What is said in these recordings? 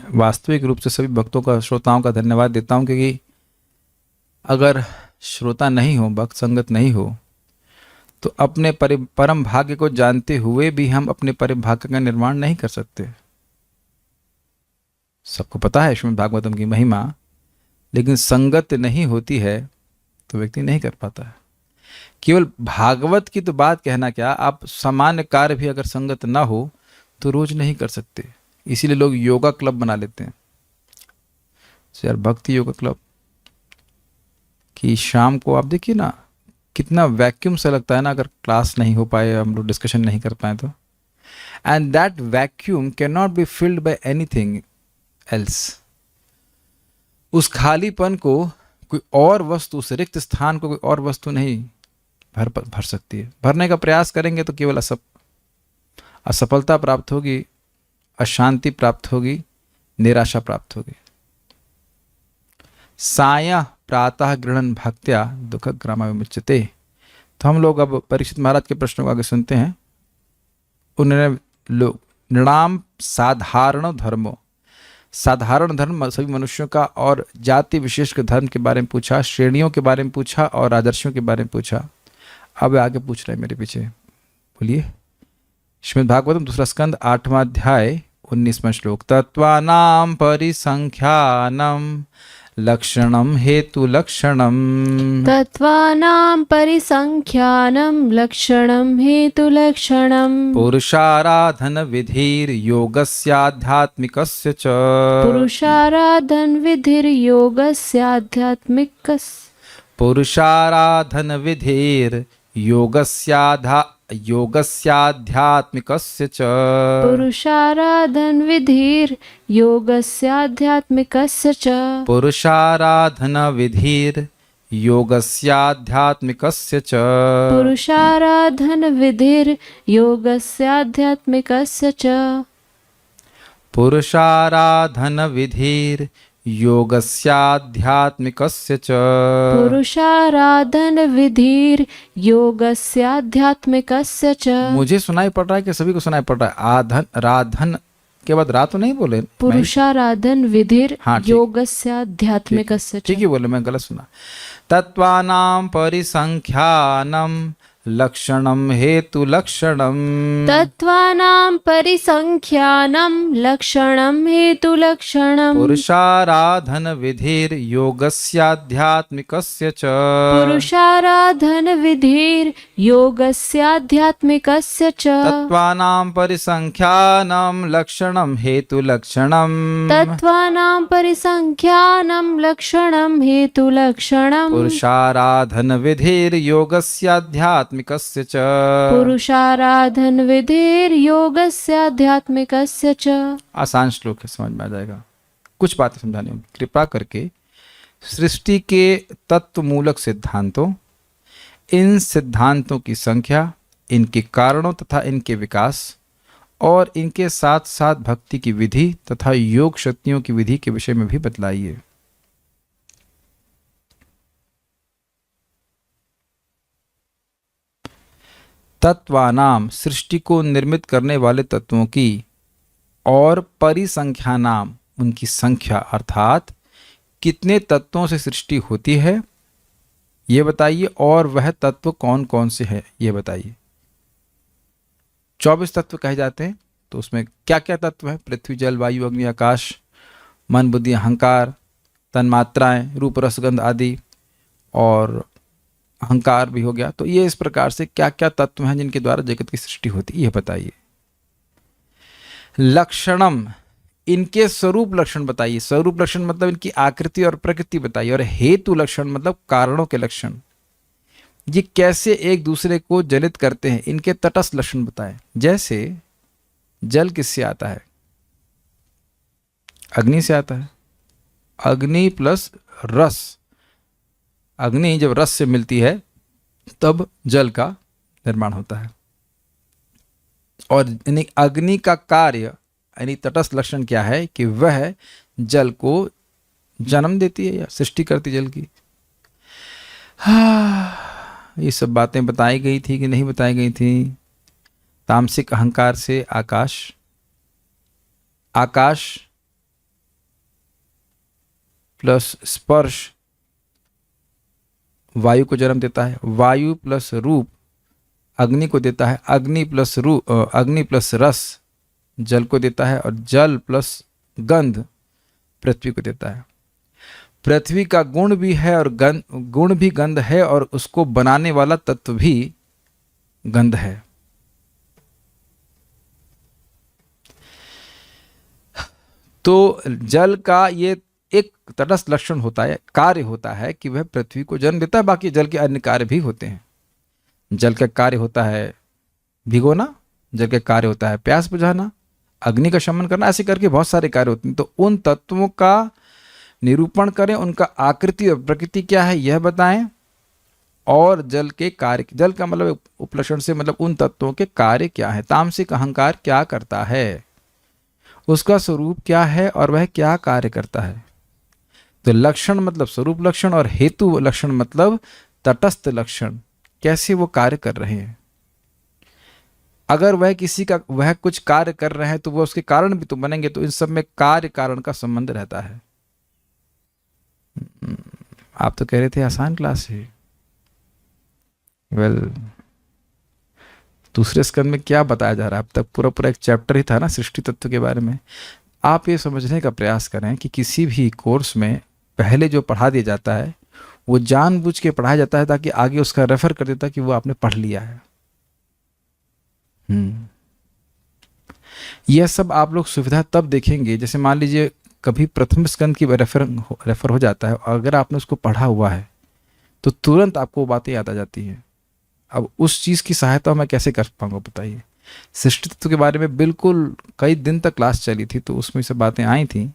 वास्तविक रूप से सभी भक्तों का, श्रोताओं का धन्यवाद देता हूँ, क्योंकि अगर श्रोता नहीं हो, भक्त संगत नहीं हो, तो अपने परम भाग्य को जानते हुए भी हम अपने परम भाग्य का निर्माण नहीं कर सकते। सबको पता है श्रीमद् भागवतम की महिमा, लेकिन संगत नहीं होती है तो व्यक्ति नहीं कर पाता है। केवल भागवत की तो बात कहना क्या, आप सामान्य कार्य भी अगर संगत ना हो तो रोज नहीं कर सकते। इसीलिए लोग योगा क्लब बना लेते हैं, यार भक्ति योगा क्लब, कि शाम को आप देखिए ना कितना वैक्यूम सा लगता है ना, अगर क्लास नहीं हो पाए, हम लोग डिस्कशन नहीं कर पाए तो। And that vacuum can not be filled by anything else. उस खालीपन को कोई और वस्तु, उस रिक्त स्थान को कोई और वस्तु नहीं भर सकती है। भरने का प्रयास करेंगे तो केवल असफलता प्राप्त होगी, अशांति प्राप्त होगी, निराशा प्राप्त होगी। साया प्रातः गृहण भक्त्या दुख ग्राम विमुच्यते। तो हम लोग अब परीक्षित महाराज के प्रश्नों को आगे सुनते हैं। उन्होंने लोग नृणाम साधारण धर्मो, साधारण धर्म सभी मनुष्यों का और जाति विशेष के धर्म के बारे में पूछा, श्रेणियों के बारे में पूछा और आदर्शों के बारे में पूछा। अब आगे पूछ रहे हैं मेरे पीछे, बोलिए। श्रीमद् भागवतम दूसरा स्कंद 8वां अध्याय 19वां श्लोक। तत्वानां परिसंख्यानं लक्षणं हेतु लक्षणं, तत्त्वानां परिसंख्यानं लक्षणं हेतु लक्षणं, पुरुषाराधन विधिर्योगस्याध्यात्मिकस्य च, पुरुषाराधन विधिर्योगस्याध्यात्मिकस्य, पुरुषाराधन विधिर्योगस्याध्यात्मिकस्य च, पुरुषाराधन विधिर्योगस्याध्यात्मिकस्य च, पुरुषाराधन विधिर्योगस्याध्यात्मिकस्य च, पुरुषाराधन विधिर्योगस्याध्यात्मिकस्य च, पुरुषाराधन विधिर्योगस्याध्यात्मिकस्य च, पुरुषाराधन विधिर्योगस्याध्यात्मिकस्य च। मुझे सुनाई पड़ रहा है कि सभी को सुनाई पड़ रहा है? आधन राधन के बाद रा तो नहीं बोले? पुरुषाराधन विधिर हाँ, ठीक। योगस्याध्यात्मिकस्य च। ठीक ही बोले, मैं गलत सुना। तत्वानां परिसंख्यानं लक्षणं हेतु लक्षणं, तत्त्वानां परिसंख्यानं लक्षणं हेतु लक्षणं, पुरुषाराधन विधिर्योगस्याध्यात्मिकस्य च, पुरुषाराधन विधिर्योगस्याध्यात्मिकस्य च, तत्वानां परिसंख्यानं लक्षणं हेतु लक्षणं, तत्त्वानां परिसंख्यानं लक्षणं हेतु लक्षणं, पुरुषाराधन विधिर्योगस्याध्यात्मिकस्य च, पुरुषाराधन विधिर्योगस्याध्यात्मिकस्य च। आसान श्लोक है, समझ में आ जाएगा। कुछ बातें समझानी होंगी। कृपा करके सृष्टि के तत्वमूलक सिद्धांतों, इन सिद्धांतों की संख्या, इनके कारणों तथा इनके विकास और इनके साथ साथ भक्ति की विधि तथा योग शक्तियों की विधि के विषय में भी बतलाइए। तत्वानाम, सृष्टि को निर्मित करने वाले तत्वों की, और परिसंख्यानाम, उनकी संख्या, अर्थात कितने तत्वों से सृष्टि होती है ये बताइए, और वह तत्व कौन कौन से हैं ये बताइए। 24 तत्व कहे जाते हैं, तो उसमें क्या क्या तत्व है? पृथ्वी, जल, वायु, अग्नि, आकाश, मन, बुद्धि, अहंकार, तन्मात्राएं, रूप, रसगंध आदि, और अहंकार भी हो गया। तो ये इस प्रकार से क्या क्या तत्व हैं जिनके द्वारा जगत की सृष्टि होती है, ये बताइए। लक्षणम, इनके स्वरूप लक्षण बताइए। स्वरूप लक्षण मतलब इनकी आकृति और प्रकृति बताइए। और हेतु लक्षण मतलब कारणों के लक्षण, ये कैसे एक दूसरे को जलित करते हैं, इनके तटस्थ लक्षण बताएं। जैसे जल किससे आता है? अग्नि से आता है। अग्नि प्लस रस, अग्नि जब रस से मिलती है तब जल का निर्माण होता है। और अग्नि का कार्य यानी तटस्थ लक्षण क्या है कि वह जल को जन्म देती है या सृष्टि करती जल की। ये सब बातें बताई गई थी कि नहीं बताई गई थी? तामसिक अहंकार से आकाश, आकाश प्लस स्पर्श वायु को जन्म देता है, वायु प्लस रूप अग्नि को देता है, अग्नि प्लस रस जल को देता है, और जल प्लस गंध पृथ्वी को देता है। पृथ्वी का गुण भी है और गुण भी गंध है, और उसको बनाने वाला तत्व भी गंध है। तो जल का ये एक तटस्थ लक्षण होता है, कार्य होता है कि वह पृथ्वी को जन्म देता है। बाकी जल के अन्य कार्य भी होते हैं। जल का कार्य होता है भिगोना, जल का कार्य होता है प्यास बुझाना, अग्नि का शमन करना, ऐसे करके बहुत सारे कार्य होते हैं। तो उन तत्वों का निरूपण करें, उनका आकृति और प्रकृति क्या है यह बताएं, और जल के कार्य, जल का मतलब उपलक्षण से मतलब उन तत्वों के कार्य क्या है, तामसिक अहंकार क्या करता है, उसका स्वरूप क्या है और वह क्या कार्य करता है। तो लक्षण मतलब स्वरूप लक्षण, और हेतु लक्षण मतलब तटस्थ लक्षण, कैसे वो कार्य कर रहे हैं। अगर वह कुछ कार्य कर रहे हैं तो वह उसके कारण भी तो बनेंगे। तो इन सब में कार्य कारण का संबंध रहता है। आप तो कह रहे थे आसान क्लास है। वेल, दूसरे स्कंद में क्या बताया जा रहा है? अब तक पूरा एक चैप्टर ही था ना सृष्टि तत्व के बारे में। आप ये समझने का प्रयास करें कि किसी भी कोर्स में पहले जो पढ़ा दिया जाता है वो जानबूझ के पढ़ाया जाता है ताकि आगे उसका रेफर कर देता कि वो आपने पढ़ लिया है। यह सब आप लोग सुविधा तब देखेंगे जैसे मान लीजिए कभी प्रथम स्कंद की रेफर हो जाता है, और अगर आपने उसको पढ़ा हुआ है तो तुरंत आपको वो बातें याद आ जाती हैं। अब उस चीज़ की सहायता मैं कैसे कर पाऊंगा बताइए। सृष्टि तत्व के बारे में बिल्कुल कई दिन तक क्लास चली थी, तो उसमें से बातें आई थी,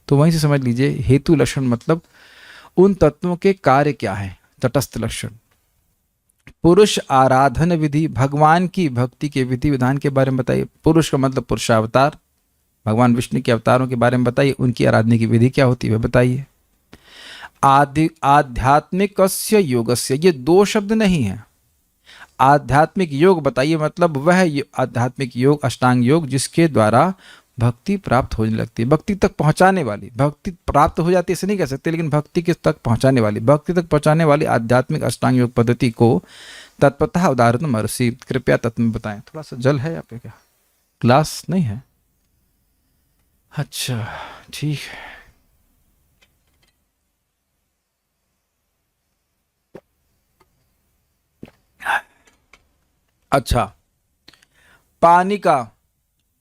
तो वहीं से समझ लीजिए। हेतु लक्षण मतलब उन तत्वों के कार्य क्या है, तटस्थ लक्षण। पुरुष आराधन विधि, भगवान की भक्ति के विधि विधान के बारे में बताइए। पुरुष का मतलब पुरुषावतार, भगवान विष्णु के अवतारों के बारे में बताइए, उनकी आराधना की विधि क्या होती है वह बताइए। आध्यात्मिकस्य योगस्य, ये दो शब्द नहीं है। आध्यात्मिक योग बताइए, मतलब वह आध्यात्मिक योग, अष्टांग योग जिसके द्वारा भक्ति प्राप्त होने लगती है, भक्ति तक पहुंचाने वाली। भक्ति प्राप्त हो जाती है ऐसे नहीं कह सकते, लेकिन भक्ति के तक पहुंचाने वाली, भक्ति तक पहुंचाने वाली आध्यात्मिक अष्टांग योग पद्धति को तत्पतः उदाहरण महर्षि कृपया तत्व में बताएं। थोड़ा सा जल है यहाँ पे, क्या ग्लास नहीं है? अच्छा ठीक है। अच्छा, पानी का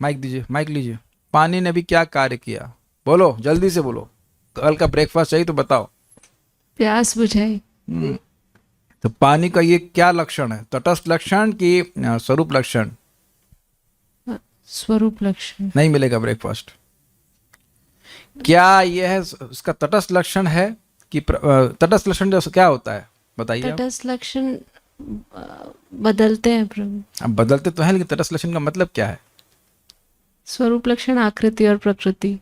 माइक दीजिए, माइक लीजिए। पानी ने भी क्या कार्य किया? बोलो, जल्दी से बोलो। कल का ब्रेकफास्ट चाहिए तो बताओ। प्यास बुझाई। तो पानी का ये क्या लक्षण है? तटस्थ लक्षण कि स्वरूप लक्षण? स्वरूप लक्षण। नहीं मिलेगा ब्रेकफास्ट। क्या यह उसका तटस्थ लक्षण है कि तटस्थ लक्षण जो क्या होता है बताइए। तटस्थ लक्षण बदलते हैं प्रभु। अब बदलते तो हैं, लेकिन तटस्थ लक्षण का मतलब क्या है? स्वरूप लक्षण आकृति और प्रकृति,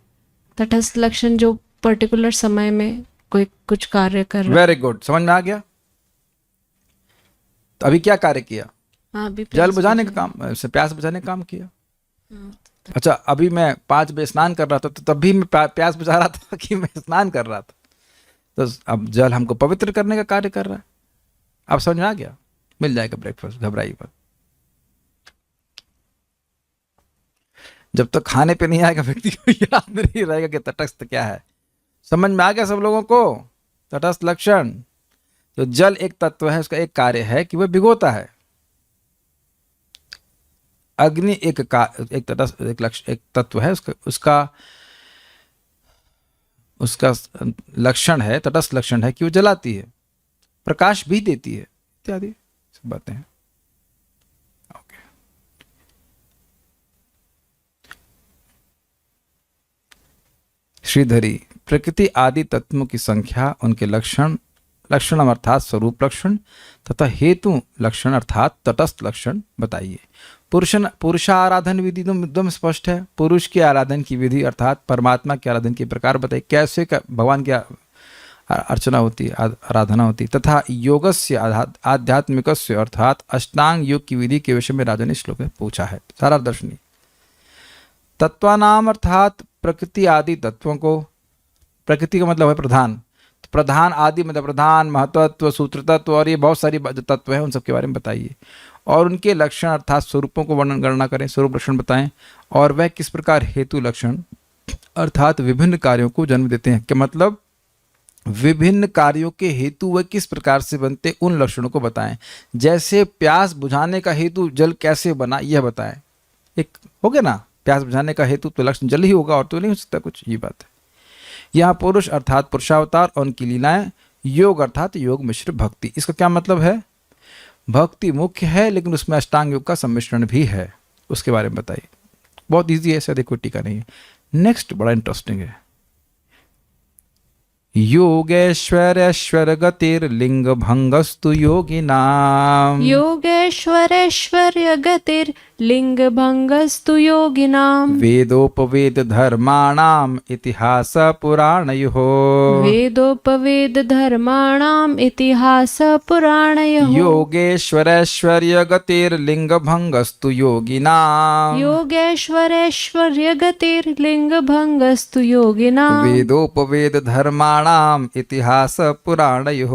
तटस्थ लक्षण जो पर्टिकुलर समय में कोई कुछ कार्य कर रहा है। वेरी गुड, समझ में आ गया। तो अभी क्या कार्य किया? हाँ, अभी जल बुझाने का काम, प्यास बुझाने का काम किया। अच्छा, अभी मैं 5 बजे स्नान कर रहा था, तो तब भी मैं प्यास बुझा रहा था कि मैं स्नान कर रहा था। तो अब जल हमको पवित्र करने का कार्य कर रहा है। आप समझ में आ गया? मिल जाएगा ब्रेकफास्ट, घबराइए मत। जब तक खाने पे नहीं आएगा व्यक्ति को याद नहीं रहेगा कि तटस्थ क्या है। समझ में आ गया सब लोगों को? तटस्थ लक्षण, तो जल एक तत्व है, उसका एक कार्य है कि वह भिगोता है। अग्नि एक तटस्थ एक तत्व है, उसका लक्षण है, तटस्थ लक्षण है कि वो जलाती है, प्रकाश भी देती है, इत्यादि सब बातें हैं। ओके, श्रीधरी, प्रकृति आदि तत्वों की संख्या, उनके लक्षण अर्थात स्वरूप लक्षण तथा हेतु लक्षण अर्थात तटस्थ लक्षण बताइए। पुरुषाराधन विधि एकदम स्पष्ट है। पुरुष के आराधन की विधि अर्थात परमात्मा के आराधन के प्रकार बताइए, कैसे भगवान की अर्चना होती है, आराधना होती है। तथा योगस्य आध्यात्मिकस्य अर्थात अष्टांग योग की विधि के विषय में राजा ने श्लोक में पूछा है। सारा दर्शनी तत्वानाम अर्थात प्रकृति आदि तत्वों को, प्रकृति का मतलब है प्रधान, तो प्रधान आदि मतलब प्रधान, महत्वत्व, सूत्र तत्व और ये बहुत सारी जो तत्व हैं उन सब के बारे में बताइए। और उनके लक्षण अर्थात स्वरूपों को वर्णन गणना करें, स्वरूप लक्षण बताएं। और वह किस प्रकार हेतु लक्षण अर्थात विभिन्न कार्यों को जन्म देते हैं, क्या मतलब विभिन्न कार्यों के हेतु वह किस प्रकार से बनते उन लक्षणों को बताएं। जैसे प्यास बुझाने का हेतु जल कैसे बना यह बताएं। एक हो गया ना, प्यास बुझाने का हेतु तो लक्षण जल ही होगा और तो नहीं हो सकता कुछ, ये बात है। यहाँ पुरुष अर्थात पुरुषावतार और उनकी लीलाएं, योग अर्थात योग मिश्र भक्ति। इसका क्या मतलब है, भक्ति मुख्य है लेकिन उसमें अष्टांग योग का सम्मिश्रण भी है, उसके बारे में बताइए। बहुत ईजी है, शायद कोई टीका नहीं है। नेक्स्ट बड़ा इंटरेस्टिंग है, योगेश्वरेश्वर गतिर्लिंग भंगस्तु योगिनाम। योगेश्वरेश्वर्य गतिर्लिंग भंगस्तु योगिनाम। वेदोपवेद धर्माणाम इतिहास पुराणयोः। वेदोपवेद धर्माणाम इतिहास पुराणयोः। योगेश्वरेश्वर्य गतिर्लिंग भंगस्तु योगिनाम। योगेश्वरेश्वर्य गतिर्लिंग भंगस्तु योगिनाम। वेदोपवेद धर्माणाम इतिहास पुराणयोः।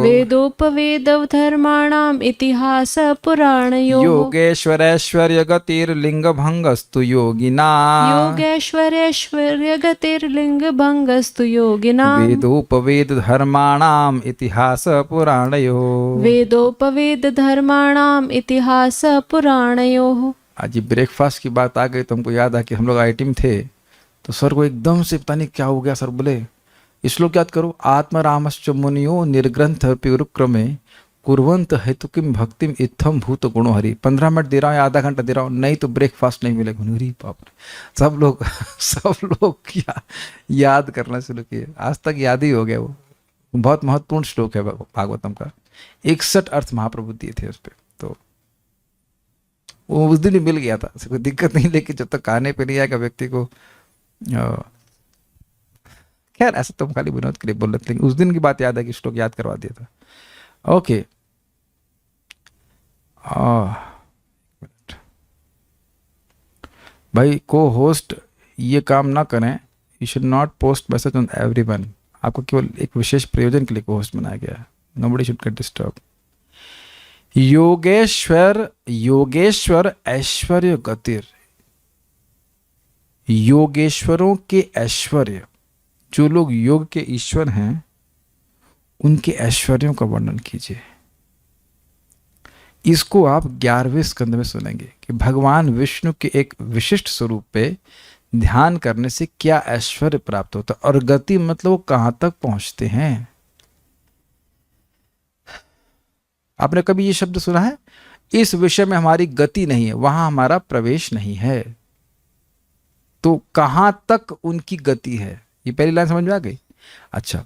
वेदोपवेद धर्माणाम इतिहास पुराणयोः। योगेश्वरेश्वर्य गतिर्लिंग भंगस्तु योगिनाम। योगेश्वरेश्वर्य गतिर्लिंग भंगस्तु योगिनाम। वेदोपवेद धर्माणाम इतिहास पुराणयोः। वेदोपवेद धर्माणाम इतिहास पुराणयोः। आज ये ब्रेकफास्ट की बात आ गई तो हमको याद आ कि हम लोग आईटी में थे तो सर को एकदम से पता नहीं क्या हो गया, सर बोले श्लोक याद करो, आत्मरामश्च मुनियो निर्ग्रंथ पिरुक्रमे कुर्वंत हेतु किम भक्तिम इत्थम भूत गुणो हरि। 15 मिनट दे रहा हूँ या आधा घंटा दे रहा हूँ, नहीं तो ब्रेकफास्ट नहीं मिलेगा। अरे बाप रे, सब लोग क्या याद करना शुरू किए, आज तक याद ही हो गया। वो बहुत महत्वपूर्ण श्लोक है भागवतम का, 61 अर्थ महाप्रभु दिए थे उस पर, तो वो उस दिन ही मिल गया था, कोई दिक्कत नहीं। लेकिन जब तक खाने पे नहीं आएगा व्यक्ति को, खैर ऐसा तो हम खाली विनोद के लिए बोल रहे थे, लेकिन उस दिन की बात याद है कि श्लोक याद करवा दिया था। ओके, भाई को होस्ट ये काम ना करें, you should not post message on everyone. आपको केवल एक विशेष प्रयोजन के लिए को होस्ट बनाया गया है, नोबडी शुड गेट डिस्टर्ब। योगेश्वर ऐश्वर्य गतिर, योगेश्वरों के ऐश्वर्य, जो लोग योग के ईश्वर हैं उनके ऐश्वर्यों का वर्णन कीजिए। इसको आप 11वें स्कंद में सुनेंगे कि भगवान विष्णु के एक विशिष्ट स्वरूप पे ध्यान करने से क्या ऐश्वर्य प्राप्त होता है, और गति मतलब वो कहां तक पहुंचते हैं। आपने कभी ये शब्द सुना है, इस विषय में हमारी गति नहीं है, वहां हमारा प्रवेश नहीं है। तो कहां तक उनकी गति है, ये पहली लाइन समझ में आ गई। अच्छा,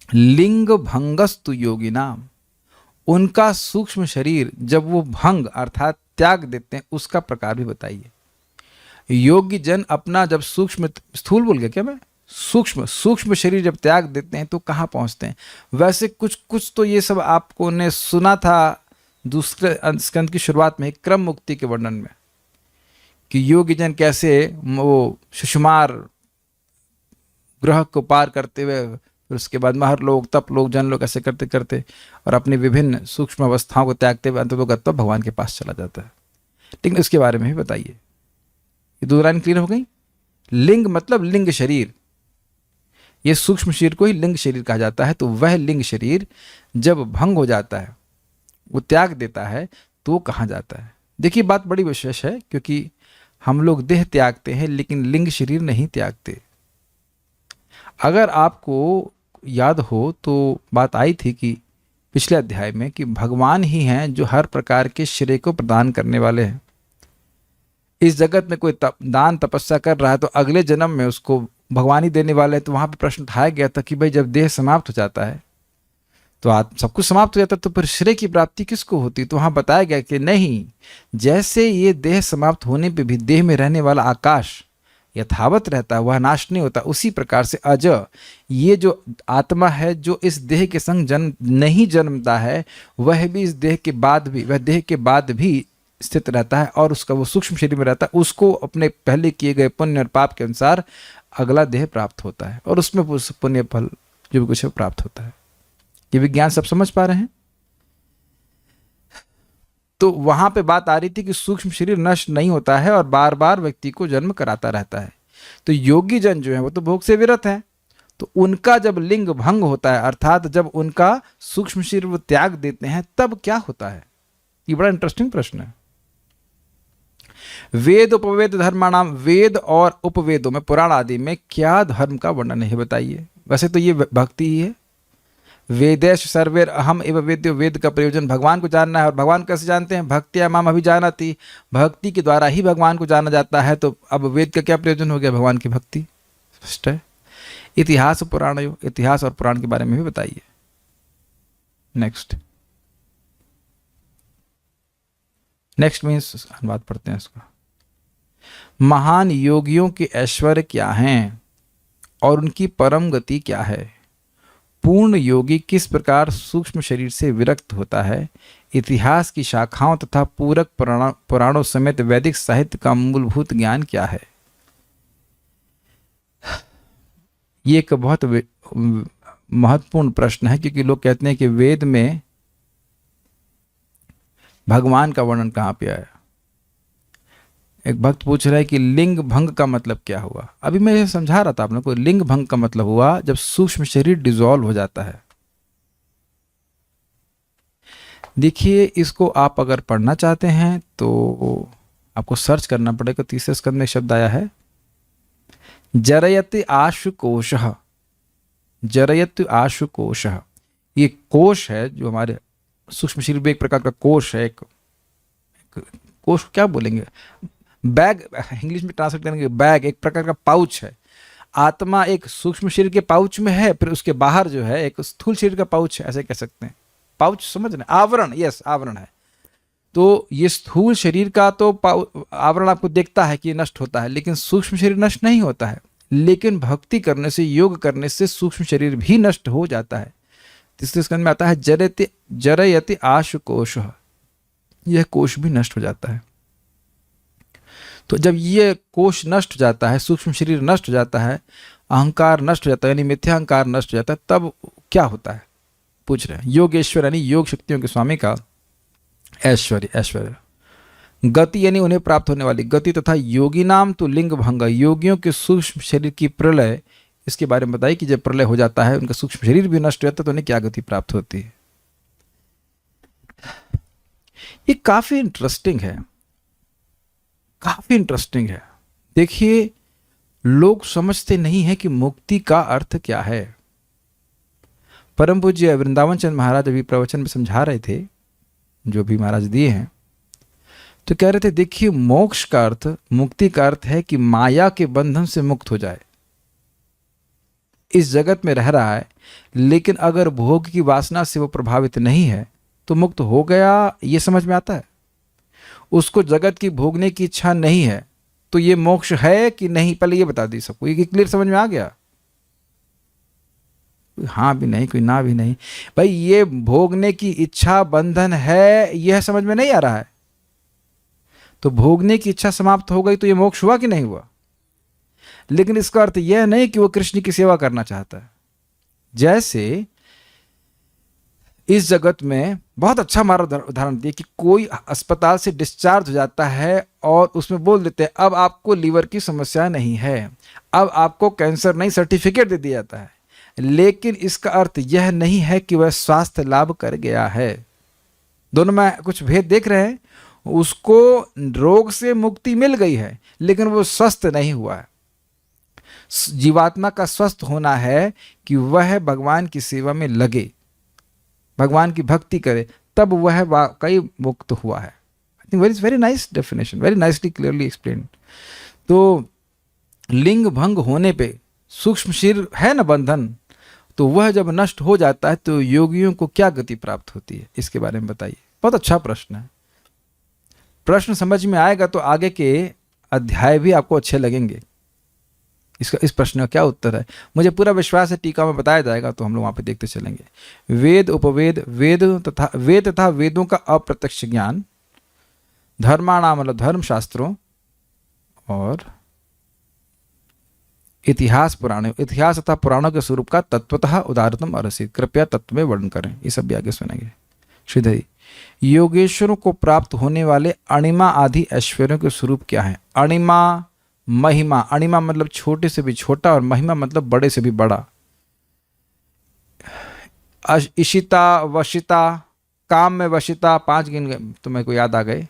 लिंग भंगस्तु योगिनाम, उनका सूक्ष्म शरीर जब वो भंग अर्थात त्याग देते हैं उसका प्रकार भी बताइए। योगी जन अपना जब सूक्ष्म, स्थूल बोल गया क्या मैं, सूक्ष्म शरीर जब त्याग देते हैं तो कहाँ पहुंचते हैं। वैसे कुछ तो ये सब आपको ने सुना था दूसरे स्कंद की शुरुआत में क्रम मुक्ति के वर्णन में, कि योगी जन कैसे वो सुषुमार ग्रह को पार करते हुए, फिर उसके बाद महर लोग, तप लोग, जन लोग ऐसे करते करते और अपनी विभिन्न सूक्ष्म अवस्थाओं को त्यागते हुए अंततोगत्वा भगवान के पास चला जाता है। लेकिन उसके बारे में भी बताइए। ये 2 लाइन क्लियर हो गई। लिंग मतलब लिंग शरीर, ये सूक्ष्म शरीर को ही लिंग शरीर कहा जाता है। तो वह लिंग शरीर जब भंग हो जाता है, वो त्याग देता है, तो कहाँ जाता है। देखिए बात बड़ी विशेष है, क्योंकि हम लोग देह त्यागते हैं लेकिन लिंग शरीर नहीं त्यागते। अगर आपको याद हो तो बात आई थी कि पिछले अध्याय में कि भगवान ही हैं जो हर प्रकार के श्रेय को प्रदान करने वाले हैं। इस जगत में कोई दान तपस्या कर रहा है तो अगले जन्म में उसको भगवान ही देने वाले हैं। तो वहां पे प्रश्न उठाया गया था कि भाई जब देह समाप्त हो जाता है तो सब कुछ समाप्त हो जाता है, तो फिर श्रेय की प्राप्ति किसको होती। तो वहां बताया गया कि नहीं, जैसे ये देह समाप्त होने पे भी देह में रहने वाला आकाश यथावत रहता है, वह नाश नहीं होता, उसी प्रकार से अज ये जो आत्मा है जो इस देह के संग जन्म नहीं जन्मता है, वह भी इस देह के बाद भी, वह देह के बाद भी स्थित रहता है और उसका वो सूक्ष्म शरीर में रहता है। उसको अपने पहले किए गए पुण्य और पाप के अनुसार अगला देह प्राप्त होता है और उसमें पुण्य फल जो भी कुछ है प्राप्त होता है। ये विज्ञान सब समझ पा रहे हैं? तो वहां पे बात आ रही थी कि सूक्ष्म शरीर नष्ट नहीं होता है और बार बार व्यक्ति को जन्म कराता रहता है। तो योगी जन जो है वो तो भोग से विरत है, तो उनका जब लिंग भंग होता है अर्थात जब उनका सूक्ष्म शरीर वो त्याग देते हैं तब क्या होता है? ये बड़ा इंटरेस्टिंग प्रश्न है। वेद उपवेद धर्माणाम, वेद और उपवेदों में पुराण आदि में क्या धर्म का वर्णन है बताइए? वैसे तो ये भक्ति ही है। वेदेश सर्वेर अहम एवं वेद्यो, वेद का प्रयोजन भगवान को जानना है। और भगवान कैसे जानते हैं? भक्तिया माम अभिजानाति, भक्ति के द्वारा ही भगवान को जाना जाता है। तो अब वेद का क्या प्रयोजन हो गया? भगवान की भक्ति। स्पष्ट है। इतिहास पुराण, इतिहास और पुराण के बारे में भी बताइए। नेक्स्ट मीन्स अनुवाद पढ़ते हैं इसका। महान योगियों के ऐश्वर्य क्या हैं और उनकी परम गति क्या है? पूर्ण योगी किस प्रकार सूक्ष्म शरीर से विरक्त होता है? इतिहास की शाखाओं तथा पूरक पुराणों समेत वैदिक साहित्य का मूलभूत ज्ञान क्या है? ये एक बहुत महत्वपूर्ण प्रश्न है, क्योंकि लोग कहते हैं कि वेद में भगवान का वर्णन कहाँ पे आया। एक भक्त पूछ रहा है कि लिंग भंग का मतलब क्या हुआ। अभी मैं ये समझा रहा था आप लोगों को, लिंग भंग का मतलब हुआ जब सूक्ष्म शरीर डिसॉल्व हो जाता है। देखिए, इसको आप अगर पढ़ना चाहते हैं तो आपको सर्च करना पड़ेगा। तीसरे स्कंद में शब्द आया है जरयति आशुकोशः, जरयति आशुकोशः। ये कोश है जो हमारे सूक्ष्म शरीर में एक प्रकार का कोश है। एक कोश क्या बोलेंगे, बैग, इंग्लिश में ट्रांसलेट करेंगे बैग, एक प्रकार का पाउच है। आत्मा एक सूक्ष्म शरीर के पाउच में है, फिर उसके बाहर जो है एक स्थूल शरीर का पाउच है, ऐसे कह सकते हैं। पाउच समझ रहे, आवरण, यस आवरण है। तो ये स्थूल शरीर का तो आवरण आपको देखता है कि ये नष्ट होता है, लेकिन सूक्ष्म शरीर नष्ट नहीं होता है। लेकिन भक्ति करने से, योग करने से सूक्ष्म शरीर भी नष्ट हो जाता है। तीसरे स्कंद में आता है जरयति आशुकोश, यह कोश भी नष्ट हो जाता है। तो जब ये कोश नष्ट हो जाता है, सूक्ष्म शरीर नष्ट हो जाता है, अहंकार नष्ट हो जाता है, यानी मिथ्या अहंकार नष्ट हो जाता है, तब क्या होता है पूछ रहे हैं। योगेश्वर यानी योग शक्तियों के स्वामी का ऐश्वर्य, ऐश्वर्य गति यानी उन्हें प्राप्त होने वाली गति, तथा योगी नाम तो लिंग भंग, योगियों के सूक्ष्म शरीर की प्रलय। इसके बारे में बताइए कि जब प्रलय हो जाता है, उनका सूक्ष्म शरीर भी नष्ट हो जाता है, तो उन्हें क्या गति प्राप्त होती है। ये काफी इंटरेस्टिंग है, काफी इंटरेस्टिंग है। देखिए, लोग समझते नहीं है कि मुक्ति का अर्थ क्या है। परम पूज्य वृंदावन चंद महाराज अभी प्रवचन में समझा रहे थे, जो भी महाराज दिए हैं, तो कह रहे थे देखिए, मोक्ष का अर्थ, मुक्ति का अर्थ है कि माया के बंधन से मुक्त हो जाए। इस जगत में रह रहा है, लेकिन अगर भोग की वासना से वो प्रभावित नहीं है तो मुक्त हो गया, ये समझ में आता है। उसको जगत की भोगने की इच्छा नहीं है, तो ये मोक्ष है कि नहीं, पहले ये बता दी सबको। ये क्लियर समझ में आ गया? कोई हाँ भी नहीं, कोई ना भी नहीं। भाई, ये भोगने की इच्छा बंधन है, यह समझ में नहीं आ रहा है। तो भोगने की इच्छा समाप्त हो गई तो ये मोक्ष हुआ कि नहीं हुआ? लेकिन इसका अर्थ यह नहीं कि वो कृष्ण की सेवा करना चाहता है। जैसे इस जगत में बहुत अच्छा हमारा उदाहरण दिया कि कोई अस्पताल से डिस्चार्ज हो जाता है और उसमें बोल देते हैं अब आपको लीवर की समस्या नहीं है, अब आपको कैंसर नहीं, सर्टिफिकेट दे दिया जाता है। लेकिन इसका अर्थ यह नहीं है कि वह स्वास्थ्य लाभ कर गया है। दोनों में कुछ भेद देख रहे हैं। उसको रोग से मुक्ति मिल गई है, लेकिन वो स्वस्थ नहीं हुआ है। जीवात्मा का स्वस्थ होना है कि वह भगवान की सेवा में लगे, भगवान की भक्ति करे, तब वह वाकई मुक्त हुआ है। I think very nice definition, very nicely clearly explain. तो लिंग भंग होने पे सूक्ष्म शरीर है ना बंधन, तो वह जब नष्ट हो जाता है तो योगियों को क्या गति प्राप्त होती है, इसके बारे में बताइए। बहुत अच्छा प्रश्न है। प्रश्न समझ में आएगा तो आगे के अध्याय भी आपको अच्छे लगेंगे। इस प्रश्न का क्या उत्तर है मुझे पूरा विश्वास है टीका में बताया जाएगा, तो हम लोग वहां पे देखते चलेंगे। वेद उपवेद, वेद तथा वेदों का अप्रत्यक्ष ज्ञान, धर्माणाम मतलब धर्म शास्त्रों, और इतिहास पुराणों, इतिहास तथा पुराणों के स्वरूप का तत्वतः उदारतम अरसित, कृपया तत्व में वर्णन करें। ये सब भी आगे सुनेंगे। श्रीधरी, योगेश्वरों को प्राप्त होने वाले अणिमा आदि ऐश्वर्यों के स्वरूप क्या है? अणिमा, महिमा, अणिमा मतलब छोटे से भी छोटा और महिमा मतलब बड़े से भी बड़ा। इशिता, वशिता, काम में वशिता, 5 गिन गए तुम्हें को याद आ गए?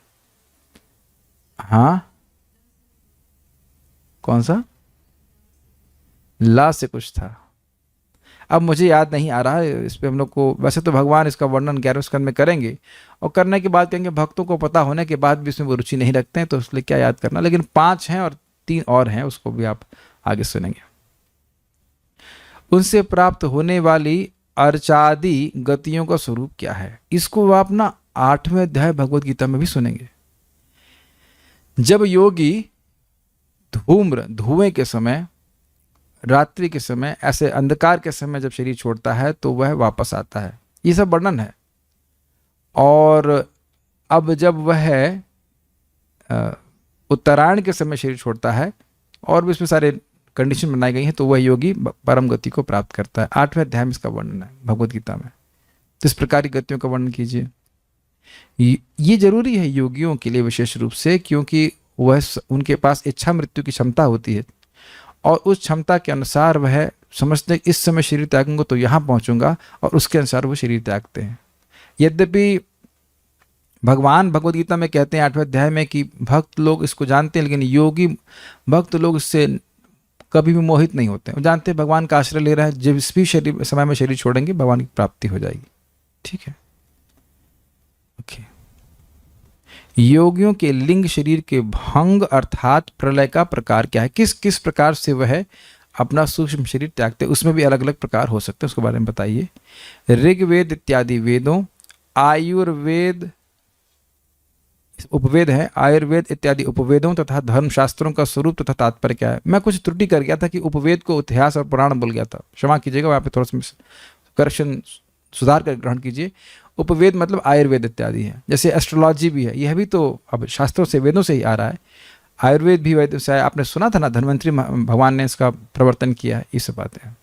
हाँ, कौन सा? ला से कुछ था, अब मुझे याद नहीं आ रहा है। इस पे हम लोग को, वैसे तो भगवान इसका वर्णन 11वें स्कंद में करेंगे और करने के बाद कहेंगे भक्तों को पता होने के बाद भी इसमें वो रुचि नहीं रखते हैं, तो इसलिए क्या याद करना। लेकिन 5 हैं और 3 और हैं, उसको भी आप आगे सुनेंगे। उनसे प्राप्त होने वाली अर्चादि गतियों का स्वरूप क्या है? इसको आप ना 8वें अध्याय भगवत गीता में भी सुनेंगे। जब योगी धुएं के समय, रात्रि के समय, ऐसे अंधकार के समय जब शरीर छोड़ता है तो वह वापस आता है, ये सब वर्णन है। और अब जब वह उत्तरायण के समय शरीर छोड़ता है, और भी इसमें सारे कंडीशन बनाई गई हैं, तो वह योगी परम गति को प्राप्त करता है। 8वें अध्याय में इसका वर्णन है भगवत गीता में। तो इस प्रकार की गतियों का वर्णन कीजिए। ये जरूरी है योगियों के लिए विशेष रूप से, क्योंकि वह उनके पास इच्छा मृत्यु की क्षमता होती है, और उस क्षमता के अनुसार वह समझते हैं इस समय शरीर त्यागूंगा तो यहाँ पहुँचूंगा, और उसके अनुसार वो शरीर त्यागते हैं। यद्यपि भगवान भगवद गीता में कहते हैं 8वें अध्याय में कि भक्त लोग इसको जानते हैं, लेकिन योगी भक्त लोग इससे कभी भी मोहित नहीं होते हैं। वो जानते हैं भगवान का आश्रय ले रहा है, जिस भी शरीर समय में शरीर छोड़ेंगे भगवान की प्राप्ति हो जाएगी। ठीक है, ओके। योगियों के लिंग शरीर के भंग अर्थात प्रलय का प्रकार क्या है? किस किस प्रकार से वह अपना सूक्ष्म शरीर त्यागते, उसमें भी अलग अलग प्रकार हो सकते हैं, उसके बारे में बताइए। ऋग्वेद इत्यादि वेदों, आयुर्वेद उपवेद है, आयुर्वेद इत्यादि उपवेदों तथा धर्मशास्त्रों का स्वरूप तथा तात्पर्य क्या है? मैं कुछ त्रुटि कर गया था कि उपवेद को इतिहास और पुराण बोल गया था, क्षमा कीजिएगा, वहाँ पे थोड़ा सा करेक्शन, सुधार कर ग्रहण कीजिए। उपवेद मतलब आयुर्वेद इत्यादि है, जैसे एस्ट्रोलॉजी भी है, यह भी तो अब शास्त्रों से, वेदों से ही आ रहा है। आयुर्वेद भी वेद से, आपने सुना था ना, धन्वंतरी भगवान ने इसका प्रवर्तन किया है, ये सब बातें हैं।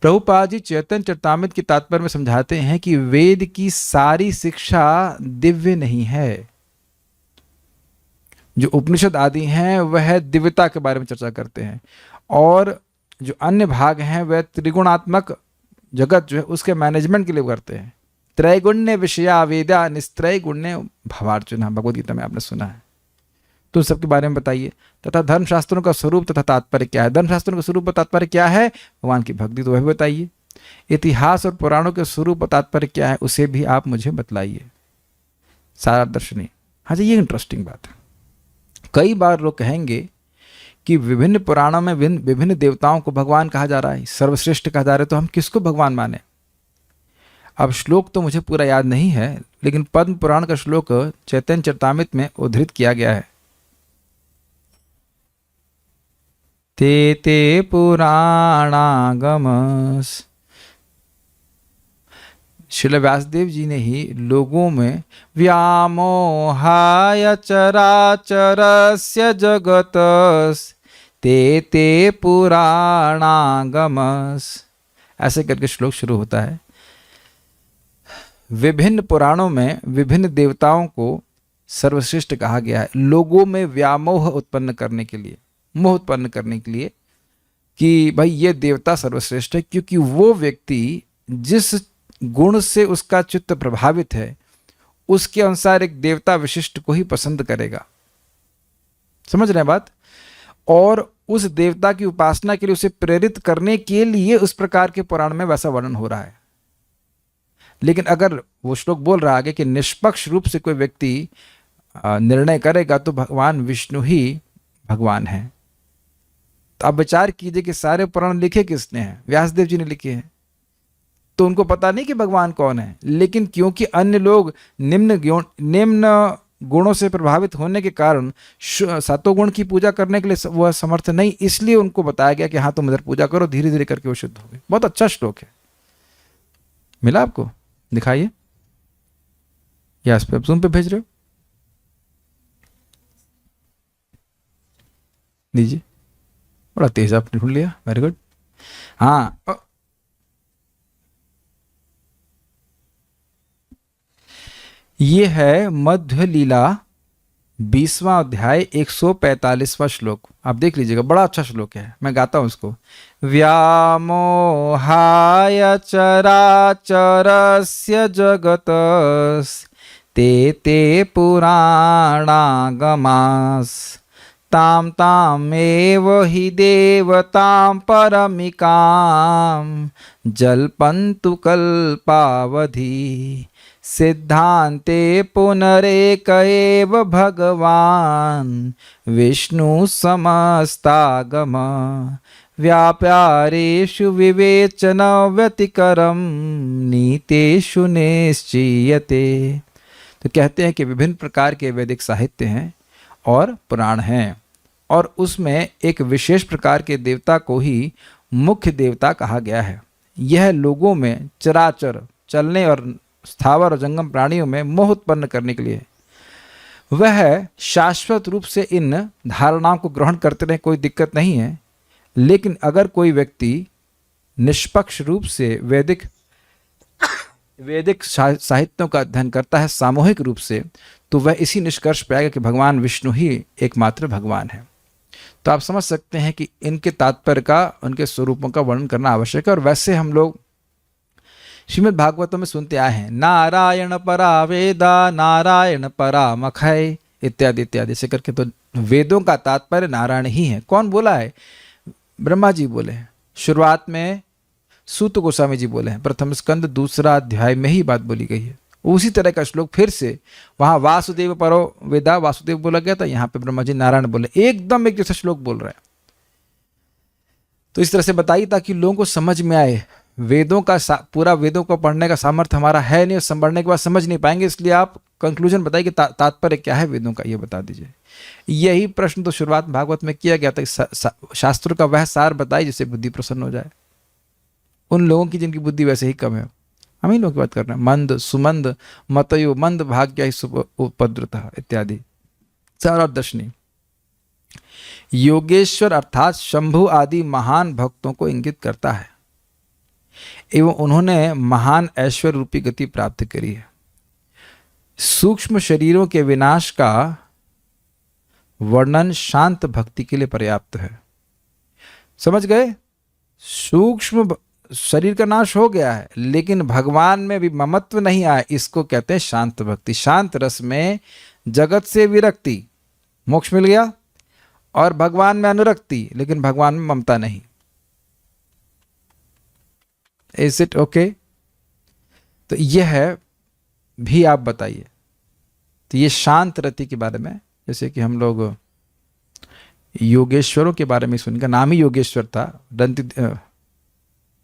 प्रभुपाद जी चैतन्य चरितामृत के तात्पर्य में समझाते हैं कि वेद की सारी शिक्षा दिव्य नहीं है। जो उपनिषद आदि हैं वह दिव्यता के बारे में चर्चा करते हैं, और जो अन्य भाग हैं वह त्रिगुणात्मक जगत जो है उसके मैनेजमेंट के लिए करते हैं। त्रैगुण्य विषया वेदा निस्त्रय गुण्य भावार्जुन, भगवद गीता में आपने सुना है। तो सबके बारे में बताइए। तथा धर्मशास्त्रों का स्वरूप तथा तात्पर्य क्या है? धर्मशास्त्रों का स्वरूप और तात्पर्य क्या है? भगवान की भक्ति, तो वह भी बताइए। इतिहास और पुराणों के स्वरूप और तात्पर्य क्या है, उसे भी आप मुझे बतलाइए। सारा दर्शनी, हाँ जी, ये इंटरेस्टिंग बात है। कई बार लोग कहेंगे कि विभिन्न पुराणों में विभिन्न देवताओं को भगवान कहा जा रहा है, सर्वश्रेष्ठ कहा जा रहा है, तो हम किसको भगवान माने? अब श्लोक तो मुझे पूरा याद नहीं है, लेकिन पद्म पुराण का श्लोक चैतन्य चरितामृत में उद्धृत किया गया है। ते ते पुराणागमस, श्रील व्यासदेव जी ने ही लोगों में व्यामोहाय चराचरस्य जगतस ते ते पुराणागमस, ऐसे करके श्लोक शुरू होता है। विभिन्न पुराणों में विभिन्न देवताओं को सर्वश्रेष्ठ कहा गया है, लोगों में व्यामोह उत्पन्न करने के लिए, मोह उत्पन्न करने के लिए, कि भाई ये देवता सर्वश्रेष्ठ है, क्योंकि वो व्यक्ति जिस गुण से उसका चित्त प्रभावित है उसके अनुसार एक देवता विशिष्ट को ही पसंद करेगा। समझ रहे हैं बात? और उस देवता की उपासना के लिए उसे प्रेरित करने के लिए उस प्रकार के पुराण में वैसा वर्णन हो रहा है। लेकिन अगर वो श्लोक बोल रहा है कि निष्पक्ष रूप से कोई व्यक्ति निर्णय करेगा तो भगवान विष्णु ही भगवान है। तो आप विचार कीजिए कि सारे पुराण लिखे किसने हैं? व्यासदेव जी ने लिखे हैं। तो उनको पता नहीं कि भगवान कौन है, लेकिन क्योंकि अन्य लोग निम्न गुणों से प्रभावित होने के कारण सातों गुण की पूजा करने के लिए वह समर्थ नहीं, इसलिए उनको बताया गया कि हाँ तुम इधर पूजा करो, धीरे धीरे करके वो शुद्ध हो गए। बहुत अच्छा श्लोक है, मिला आपको? दिखाइए, या इस पे जूम पे भेज रहे हो? दीजिए, बड़ा तेज आपने ढूंढ लिया, वेरी गुड। हाँ, ये है मध्य लीला 20वां अध्याय 145वां श्लोक। आप देख लीजिएगा, बड़ा अच्छा श्लोक है, मैं गाता हूं उसको। व्यामोहाय चराचरस्य जगतस् ते ते पुराणागमास् ताम तामेव हि देवतां परमिकां जल्पन्तु कल्पावधि सिद्धान्ते पुनरेक एव भगवान् विष्णु समस्तागम व्यापारेषु विवेचन व्यतिकरम नीतेषु निश्चीयते। तो कहते हैं कि विभिन्न प्रकार के वैदिक साहित्य हैं और पुराण हैं, और उसमें एक विशेष प्रकार के देवता को ही मुख्य देवता कहा गया है। यह लोगों में चराचर चलने और स्थावर और जंगम प्राणियों में मोह उत्पन्न करने के लिए, वह शाश्वत रूप से इन धारणाओं को ग्रहण करते रहे, कोई दिक्कत नहीं है। लेकिन अगर कोई व्यक्ति निष्पक्ष रूप से वैदिक साहित्यों का अध्ययन करता है सामूहिक रूप से, तो वह इसी निष्कर्ष पे आएगा कि भगवान विष्णु ही एकमात्र भगवान है। तो आप समझ सकते हैं कि इनके तात्पर्य का, उनके स्वरूपों का वर्णन करना आवश्यक है। और वैसे हम लोग श्रीमद् भागवतों में सुनते आए हैं, नारायण परा वेदा नारायण परा मखय इत्यादि इत्यादि से करके। तो वेदों का तात्पर्य नारायण ही है। कौन बोला है? ब्रह्मा जी बोले हैं। शुरुआत में सूत गोस्वामी जी बोले हैं, प्रथम स्कंद 2 अध्याय में ही बात बोली गई है। उसी तरह का श्लोक फिर से वहां वासुदेव परो वेदा वासुदेव बोला गया था, यहाँ पे ब्रह्मा जी नारायण बोले, एकदम एक जैसा श्लोक बोल रहे हैं। तो इस तरह से बताइए ताकि लोगों को समझ में आए। वेदों का पूरा वेदों को पढ़ने का सामर्थ्य हमारा है नहीं, और पढ़ने के बाद समझ नहीं पाएंगे, इसलिए आप कंक्लूजन बताइए कि तात्पर्य क्या है वेदों का, ये बता दीजिए। यही प्रश्न तो शुरुआत भागवत में किया गया था, शास्त्रों का वह सार बताइए जिससे बुद्धि प्रसन्न हो जाए। उन लोगों की जिनकी बुद्धि वैसे ही कम है, हम ही लोगों की बात कर रहे हैं। मंद सुमंद मतयो मंद भाग्य उपद्रुतः इत्यादि सारा दर्शनी। योगेश्वर अर्थात शंभु आदि महान भक्तों को इंगित करता है, एवं उन्होंने महान ऐश्वर्य रूपी गति प्राप्त करी है। सूक्ष्म शरीरों के विनाश का वर्णन शांत भक्ति के लिए पर्याप्त है। समझ गए? सूक्ष्म शरीर का नाश हो गया है, लेकिन भगवान में भी ममत्व नहीं आया, इसको कहते हैं शांत भक्ति। शांत रस में जगत से विरक्ति, मोक्ष मिल गया, और भगवान में अनुरक्ति, लेकिन भगवान में ममता नहीं। Is it okay? तो यह है भी आप बताइए। तो ये शांत रति के बारे में, जैसे कि हम लोग योगेश्वरों के बारे में सुनिएगा, नाम ही योगेश्वर था।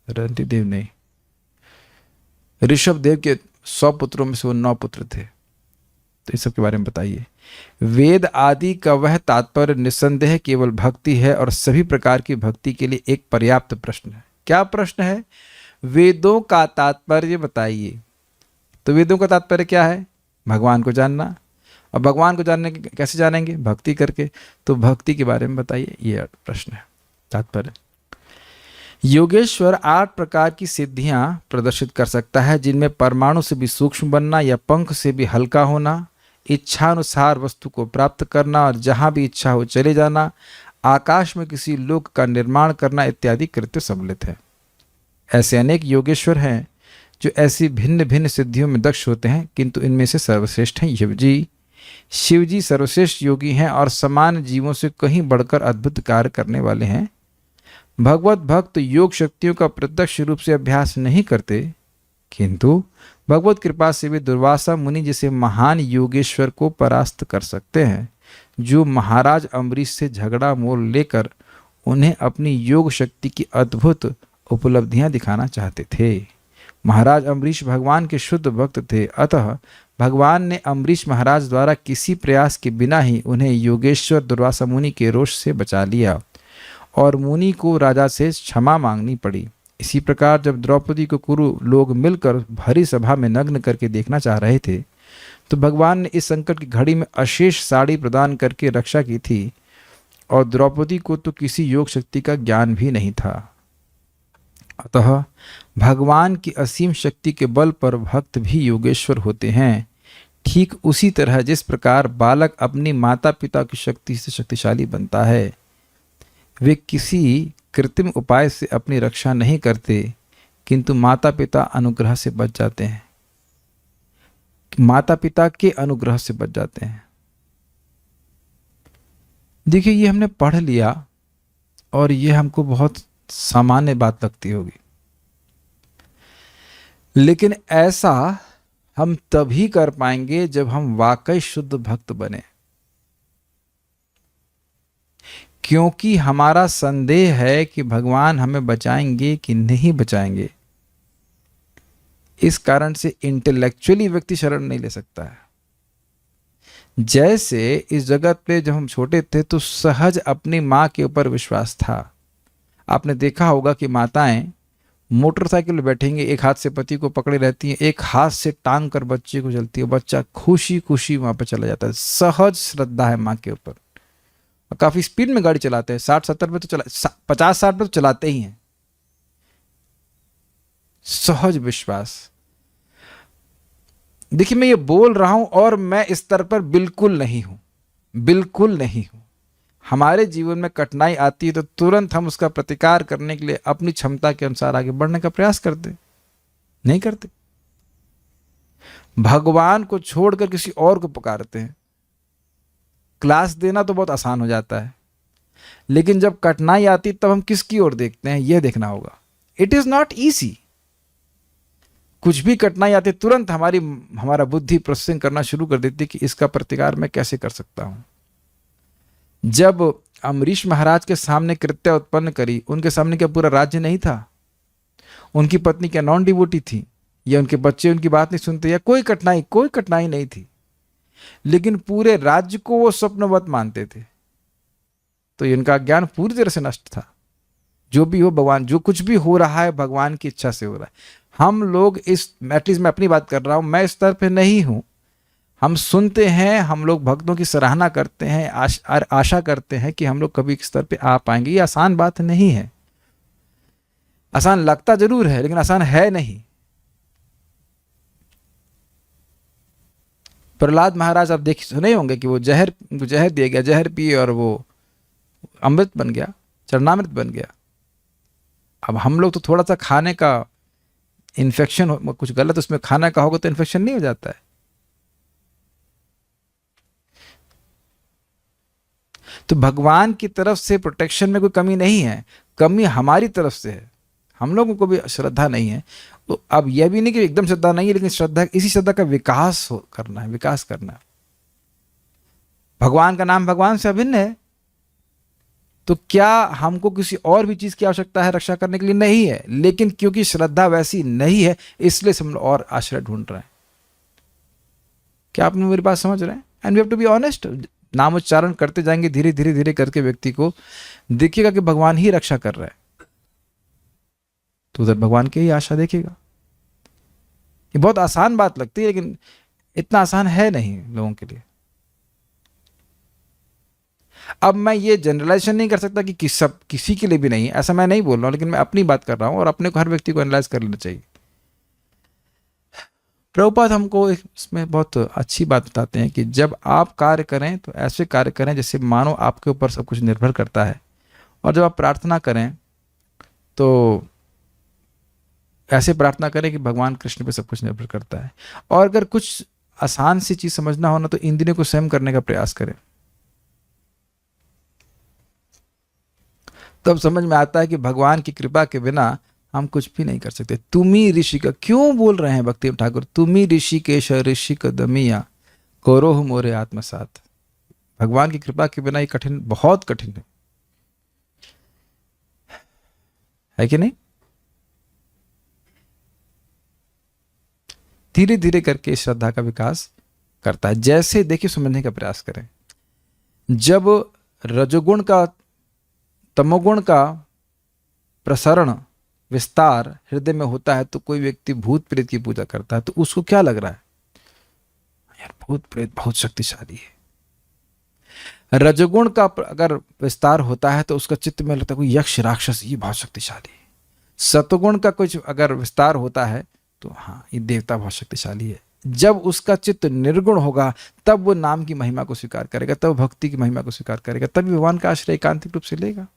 रंतिदेव नहीं, ऋषभ देव के 100 पुत्रों में से वो 9 पुत्र थे। तो इस सब के बारे में बताइए। वेद आदि का वह तात्पर्य निस्संदेह केवल भक्ति है, और सभी प्रकार की भक्ति के लिए एक पर्याप्त प्रश्न है। क्या प्रश्न है? वेदों का तात्पर्य बताइए। तो वेदों का तात्पर्य क्या है? भगवान को जानना। और भगवान को जानने के कैसे जानेंगे? भक्ति करके। तो भक्ति के बारे में बताइए, ये प्रश्न है, तात्पर्य। योगेश्वर 8 प्रकार की सिद्धियां प्रदर्शित कर सकता है, जिनमें परमाणु से भी सूक्ष्म बनना या पंख से भी हल्का होना, इच्छानुसार वस्तु को प्राप्त करना और जहां भी इच्छा हो चले जाना, आकाश में किसी लोक का निर्माण करना इत्यादि कृत्य सम्मिलित है। ऐसे अनेक योगेश्वर हैं जो ऐसी भिन्न भिन्न सिद्धियों में दक्ष होते हैं, किंतु इनमें से सर्वश्रेष्ठ हैं शिवजी। शिवजी सर्वश्रेष्ठ योगी हैं और सामान्य जीवों से कहीं बढ़कर अद्भुत कार्य करने वाले हैं। भगवत भक्त योग शक्तियों का प्रत्यक्ष रूप से अभ्यास नहीं करते, किंतु भगवत कृपा से वे दुर्वासा मुनि जैसे महान योगेश्वर को परास्त कर सकते हैं, जो महाराज अम्बरीश से झगड़ा मोल लेकर उन्हें अपनी योग शक्ति की अद्भुत उपलब्धियां दिखाना चाहते थे। महाराज अम्बरीश भगवान के शुद्ध भक्त थे, अतः भगवान ने अम्बरीश महाराज द्वारा किसी प्रयास के बिना ही उन्हें योगेश्वर दुर्वासा मुनि के रोष से बचा लिया, और मुनि को राजा से क्षमा मांगनी पड़ी। इसी प्रकार जब द्रौपदी को कुरु लोग मिलकर भरी सभा में नग्न करके देखना चाह रहे थे, तो भगवान ने इस संकट की घड़ी में अशेष साड़ी प्रदान करके रक्षा की थी, और द्रौपदी को तो किसी योग शक्ति का ज्ञान भी नहीं था। अतः भगवान की असीम शक्ति के बल पर भक्त भी योगेश्वर होते हैं। ठीक उसी तरह जिस प्रकार बालक अपनी माता पिता की शक्ति से शक्तिशाली बनता है, वे किसी कृत्रिम उपाय से अपनी रक्षा नहीं करते, किंतु माता पिता अनुग्रह से बच जाते हैं, माता पिता के अनुग्रह से बच जाते हैं। देखिए, ये हमने पढ़ लिया और ये हमको बहुत सामान्य बात लगती होगी, लेकिन ऐसा हम तभी कर पाएंगे जब हम वाकई शुद्ध भक्त बने, क्योंकि हमारा संदेह है कि भगवान हमें बचाएंगे कि नहीं बचाएंगे। इस कारण से इंटेलेक्चुअली व्यक्ति शरण नहीं ले सकता है। जैसे इस जगत पे जब हम छोटे थे तो सहज अपनी माँ के ऊपर विश्वास था। आपने देखा होगा कि माताएं मोटरसाइकिल में बैठेंगे, एक हाथ से पति को पकड़े रहती हैं, एक हाथ से टांग कर बच्चे को चलती है, बच्चा खुशी खुशी वहां पे चला जाता है। सहज श्रद्धा है माँ के ऊपर। और काफी स्पीड में गाड़ी चलाते हैं, 60-70 पे तो चला, 50-60 पे तो चलाते ही हैं। सहज विश्वास। देखिए, मैं ये बोल रहा हूं और मैं इस स्तर पर बिल्कुल नहीं हूं, बिल्कुल नहीं हूं। हमारे जीवन में कठिनाई आती है तो तुरंत हम उसका प्रतिकार करने के लिए अपनी क्षमता के अनुसार आगे बढ़ने का प्रयास करते, नहीं करते। भगवान को छोड़कर किसी और को पुकारते हैं। क्लास देना तो बहुत आसान हो जाता है, लेकिन जब कठिनाई आती तब हम किसकी ओर देखते हैं, यह देखना होगा। It is not easy. कुछ भी कठिनाई आती तुरंत हमारा बुद्धि प्रोसेसिंग करना शुरू कर देती कि इसका प्रतिकार मैं कैसे कर सकता हूं। जब अम्बरीश महाराज के सामने कृत्य उत्पन्न करी, उनके सामने क्या पूरा राज्य नहीं था? उनकी पत्नी क्या नॉन डिवोटी थी, या उनके बच्चे उनकी बात नहीं सुनते, या कोई कठिनाई नहीं थी, लेकिन पूरे राज्य को वो स्वप्नवत मानते थे। तो इनका ज्ञान पूरी तरह से नष्ट था। जो भी हो भगवान, जो कुछ भी हो रहा है भगवान की इच्छा से हो रहा है। हम लोग एटलीस्ट मैं अपनी बात कर रहा हूं, मैं इस स्तर पे नहीं हूं। हम सुनते हैं, हम लोग भक्तों की सराहना करते हैं, आशा करते हैं कि हम लोग कभी इस स्तर पे आ पाएंगे। ये आसान बात नहीं है। आसान लगता जरूर है, लेकिन आसान है नहीं। प्रहलाद महाराज आप सुने होंगे कि वो जहर दिया गया, जहर पिए और वो अमृत बन गया, चरणामृत बन गया। अब हम लोग तो थोड़ा सा खाने का इन्फेक्शन, कुछ गलत उसमें खाना का होगा तो इन्फेक्शन नहीं हो जाता है। तो भगवान की तरफ से प्रोटेक्शन में कोई कमी नहीं है, कमी हमारी तरफ से है। हम लोगों को भी श्रद्धा नहीं है। तो अब यह भी नहीं कि एकदम श्रद्धा नहीं है, लेकिन इसी श्रद्धा का विकास करना है। भगवान का नाम भगवान से अभिन्न है, तो क्या हमको किसी और भी चीज की आवश्यकता है रक्षा करने के लिए? नहीं है, लेकिन क्योंकि श्रद्धा वैसी नहीं है इसलिए हम लोग और आश्रय ढूंढ रहे हैं। क्या आप मेरी बात समझ रहे हैं? And we have to be honest. नाम उच्चारण करते जाएंगे धीरे धीरे करके व्यक्ति को देखिएगा कि भगवान ही रक्षा कर रहा है, तो उधर भगवान की ही आशा देखेगा। ये बहुत आसान बात लगती है, लेकिन इतना आसान है नहीं लोगों के लिए। अब मैं ये जनरलाइजेशन नहीं कर सकता कि किसी के लिए भी नहीं, ऐसा मैं नहीं बोल रहा हूं, लेकिन मैं अपनी बात कर रहा हूं और अपने को हर व्यक्ति को एनालाइज कर लेना चाहिए। प्रभुपाद हमको इसमें बहुत अच्छी बात बताते हैं कि जब आप कार्य करें तो ऐसे कार्य करें जैसे मानो आपके ऊपर सब कुछ निर्भर करता है, और जब आप प्रार्थना करें तो ऐसे प्रार्थना करें कि भगवान कृष्ण पे सब कुछ निर्भर करता है। और अगर कुछ आसान सी चीज समझना हो ना, तो इंद्रियों को स्वयं करने का प्रयास करें, तब समझ में आता है कि भगवान की कृपा के बिना हम कुछ भी नहीं कर सकते। तुम्ही ऋषि का क्यों बोल रहे हैं भक्ति ठाकुर? तुम्ही ऋषिकेश ऋषि कदमिया करोह मोरे आत्मसात। भगवान की कृपा के बिना ये कठिन, बहुत कठिन है कि नहीं? धीरे धीरे करके श्रद्धा का विकास करता है। जैसे देखिए, समझने का प्रयास करें, जब रजोगुण का तमोगुण का प्रसरण विस्तार हृदय में होता है तो कोई व्यक्ति भूत प्रेत की पूजा करता है, तो उसको क्या लग रहा है? यार भूत प्रेत बहुत शक्तिशाली है। रजोगुण का अगर विस्तार होता है तो उसका चित्त में लगता है कोई यक्ष राक्षस, ये बहुत शक्तिशाली है। सतगुण का कुछ अगर विस्तार होता है तो हाँ, ये देवता बहुत शक्तिशाली है। जब उसका चित्त निर्गुण होगा तब वो नाम की महिमा को स्वीकार करेगा, तब भक्ति की महिमा को स्वीकार करेगा, तभी भगवान का आश्रय एकांतिक रूप से लेगा।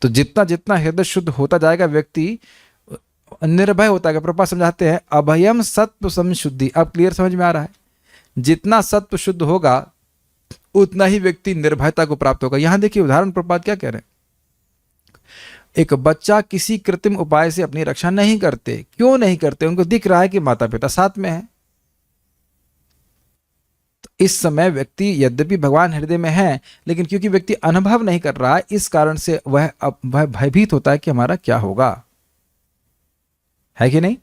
तो जितना जितना हृदय शुद्ध होता जाएगा व्यक्ति निर्भय होता है। प्रभुपाद समझाते हैं अभयम सत्व संशुद्धि। अब क्लियर समझ में आ रहा है? जितना सत्व शुद्ध होगा उतना ही व्यक्ति निर्भयता को प्राप्त होगा। यहां देखिए उदाहरण प्रभुपाद क्या कह रहे हैं। एक बच्चा किसी कृत्रिम उपाय से अपनी रक्षा नहीं करते। क्यों नहीं करते? उनको दिख रहा है कि माता पिता साथ में है। तो इस समय व्यक्ति यद्यपि भगवान हृदय में है, लेकिन क्योंकि व्यक्ति अनुभव नहीं कर रहा है, इस कारण से वह भयभीत होता है कि हमारा क्या होगा, है कि नहीं?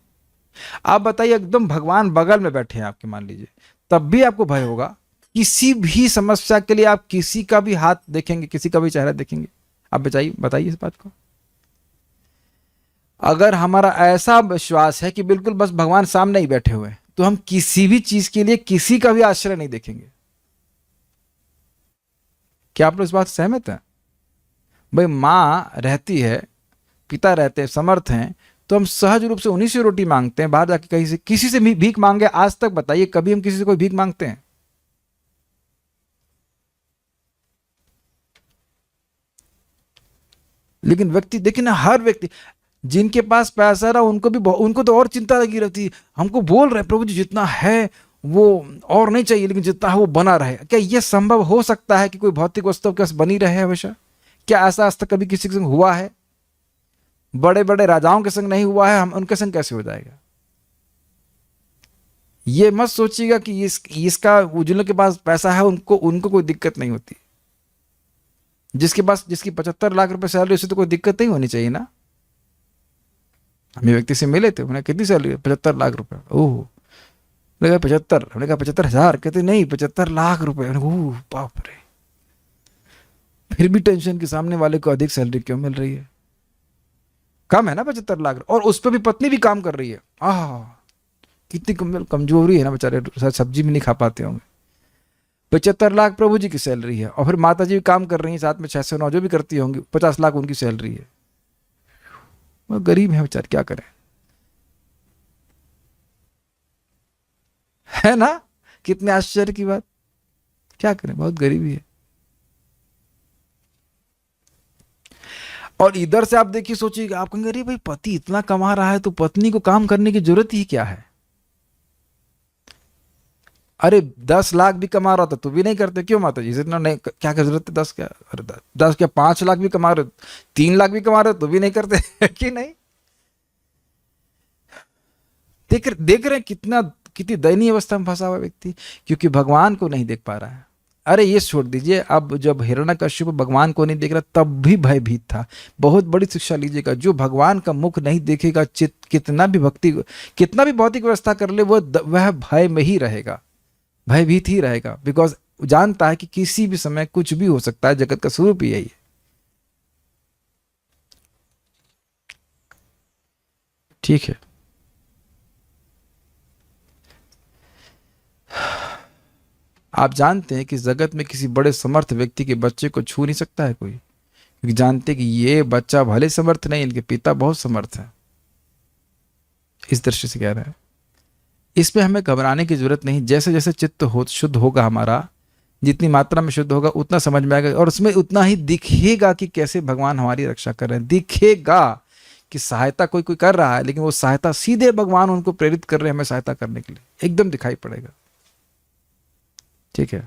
आप बताइए, एकदम भगवान बगल में बैठे हैं आपके, मान लीजिए, तब भी आपको भय होगा। किसी भी समस्या के लिए आप किसी का भी हाथ देखेंगे, किसी का भी चेहरा देखेंगे, आप बताइए इस बात को। अगर हमारा ऐसा विश्वास है कि बिल्कुल बस भगवान सामने ही बैठे हुए हैं, तो हम किसी भी चीज के लिए किसी का भी आश्रय नहीं देखेंगे। क्या आप लोग इस बात से सहमत हैं? भाई मां रहती है, पिता रहते हैं, समर्थ हैं, तो हम सहज रूप से उन्हीं से रोटी मांगते हैं। बाहर जाके कहीं से किसी से भीख मांगे आज तक बताइए कभी हम किसी से कोई भीख मांगते हैं? लेकिन व्यक्ति देखिए ना, हर व्यक्ति जिनके पास पैसा रहा उनको तो और चिंता लगी रहती है। हमको बोल रहे प्रभु जी जितना है वो और नहीं चाहिए, लेकिन जितना है वो बना रहे। क्या यह संभव हो सकता है कि कोई भौतिक वस्तु के पास बनी रहे हमेशा? क्या ऐसा आज तक कभी किसी के संग हुआ है? बड़े बड़े राजाओं के संग नहीं हुआ है, हम उनके संग कैसे हो जाएगा? ये मत सोचिएगा कि इसका जिन लोग के पास पैसा है उनको कोई दिक्कत नहीं होती। जिसकी 75 लाख रुपए सैलरी, उसे तो कोई दिक्कत नहीं होनी चाहिए ना। हम व्यक्ति से मिले थे, उन्हें कितनी सैलरी? 75 लाख रुपए। ओह, लगा 75, हमने कहा 75,000, कहते नहीं 75 लाख रुपए। ओह बाप रे, फिर भी टेंशन के सामने वाले को अधिक सैलरी क्यों मिल रही है? कम है ना 75 लाख, और उस पर भी पत्नी भी काम कर रही है। कितनी कमजोरी है ना बेचारे, सब्जी भी नहीं खा पाते होंगे। 75 लाख प्रभु जी की सैलरी है, और फिर माता जी भी काम कर रही है साथ में, 6 से 9 जो भी करती होंगी, 50 लाख उनकी सैलरी है। वो गरीब है बेचारे, क्या करें? है ना? कितने आश्चर्य की बात। क्या करें, बहुत गरीबी है। और इधर से आप देखिए, सोचिएगा, आप कहेंगे अरे भाई पति इतना कमा रहा है तो पत्नी को काम करने की जरूरत ही क्या है? अरे 10 लाख भी कमा रहा था तो भी नहीं करते। क्यों माता जी? इतना नहीं, क्या जरूरत है 10 क्या? अरे 10 क्या 5 लाख भी कमा रहे, 3 लाख भी कमा रहे तो भी नहीं करते कि नहीं? देख रहे कितनी दयनीय अवस्था में फंसा हुआ व्यक्ति, क्योंकि भगवान को नहीं देख पा रहा है। अरे ये छोड़ दीजिए, अब जब हिरण्यकश्यप भगवान को नहीं देख रहा तब भी भयभीत था। बहुत बड़ी शिक्षा लीजिएगा, जो भगवान का मुख नहीं देखेगा, कितना भी भौतिक व्यवस्था कर ले, वह भय में ही रहेगा, भयभीत ही रहेगा। बिकॉज जानता है कि किसी भी समय कुछ भी हो सकता है। जगत का स्वरूप ही यही है। ठीक है, आप जानते हैं कि जगत में किसी बड़े समर्थ व्यक्ति के बच्चे को छू नहीं सकता है कोई, क्योंकि जानते हैं कि ये बच्चा भले समर्थ नहीं, इनके पिता बहुत समर्थ है। इस दृष्टि से कह रहे हैं, इसमें हमें घबराने की जरूरत नहीं। जैसे जैसे चित्त शुद्ध होगा हमारा, जितनी मात्रा में शुद्ध होगा उतना समझ में आएगा, और उसमें उतना ही दिखेगा कि कैसे भगवान हमारी रक्षा कर रहे हैं। दिखेगा कि सहायता कोई कर रहा है, लेकिन वो सहायता सीधे भगवान उनको प्रेरित कर रहे हैं हमें सहायता करने के लिए, एकदम दिखाई पड़ेगा। ठीक है।